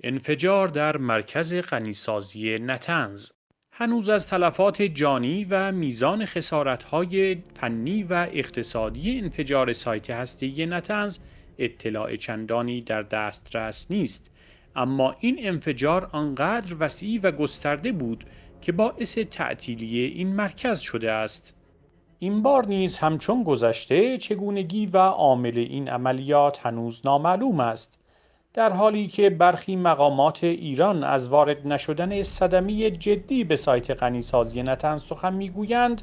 انفجار در مرکز غنیسازی نطنز. هنوز از تلفات جانی و میزان خسارت‌های فنی و اقتصادی انفجار سایت هسته‌ای نطنز اطلاع چندانی در دسترس نیست، اما این انفجار آنقدر وسیع و گسترده بود که باعث تعطیلی این مرکز شده است. این بار نیز همچون گذشته چگونگی و عامل این عملیات هنوز نامعلوم است، در حالی که برخی مقامات ایران از وارد نشدن صدمه جدی به سایت غنیسازی نطنز سخن میگویند.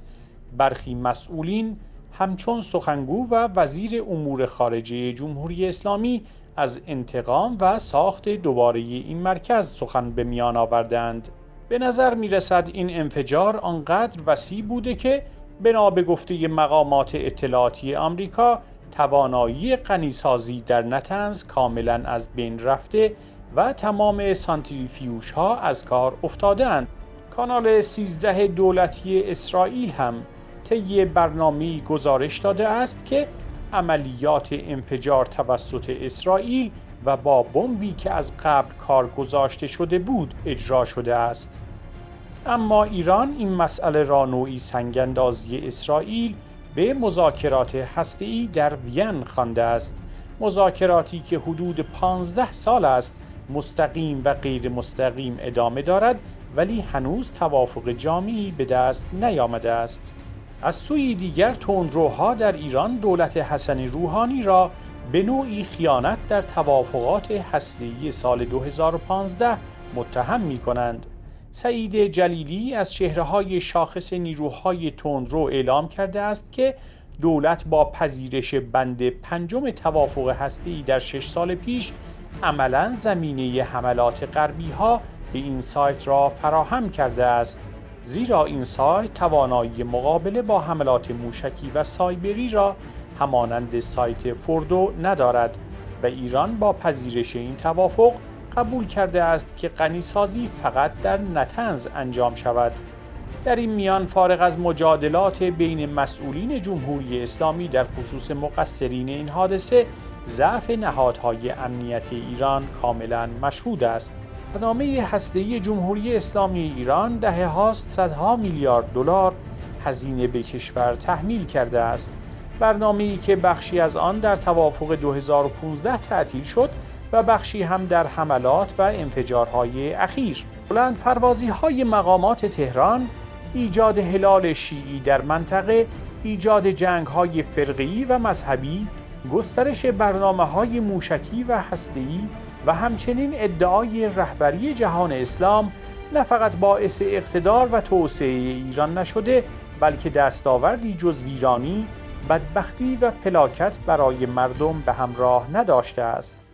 برخی مسئولین همچون سخنگو و وزیر امور خارجه جمهوری اسلامی از انتقام و ساخت دوباره این مرکز سخن به میان آوردند. به نظر می رسد این انفجار آنقدر وسیع بوده که بنا به گفته مقامات اطلاعاتی آمریکا توانایی غنیسازی در نطنز کاملا از بین رفته و تمام سانتریفیوژها از کار افتاده‌اند. کانال 13 دولتی اسرائیل هم طی برنامه‌ای گزارش داده است که عملیات انفجار توسط اسرائیل و با بمبی که از قبل کار گذاشته شده بود اجرا شده است. اما ایران این مسئله را نوعی سنگ‌اندازی اسرائیل به مذاکرات هسته‌ای در وین خوانده است، مذاکراتی که حدود 15 سال است مستقیم و غیر مستقیم ادامه دارد، ولی هنوز توافق جامعی به دست نیامده است. از سوی دیگر تندروها در ایران دولت حسن روحانی را به نوعی خیانت در توافقات هسته‌ای سال 2015 متهم می‌کنند. سعید جلیلی از چهره‌های شاخص نیروهای تندرو اعلام کرده است که دولت با پذیرش بند پنجم توافق هسته‌ای در 6 سال پیش عملاً زمینه حملات غربی‌ها به این سایت را فراهم کرده است، زیرا این سایت توانایی مقابله با حملات موشکی و سایبری را همانند سایت فوردو ندارد و ایران با پذیرش این توافق قبول کرده است که غنیسازی فقط در نطنز انجام شود. در این میان فارغ از مجادلات بین مسئولین جمهوری اسلامی در خصوص مقصرین این حادثه، ضعف نهادهای امنیتی ایران کاملا مشهود است. برنامه هسته‌ای جمهوری اسلامی ایران دهه‌هاست صدها میلیارد دلار هزینه به کشور تحمیل کرده است، برنامه‌ای که بخشی از آن در توافق 2015 تعطیل شد و بخشی هم در حملات و انفجارهای اخیر. بلندپروازی‌های مقامات تهران، ایجاد هلال شیعی در منطقه، ایجاد جنگ‌های فرقه‌ای و مذهبی، گسترش برنامه‌های موشکی و هسته‌ای و همچنین ادعای رهبری جهان اسلام نه فقط باعث اقتدار و توسعه ایران نشده، بلکه دستاوردی جز ویرانی، بدبختی و فلاکت برای مردم به همراه نداشته است.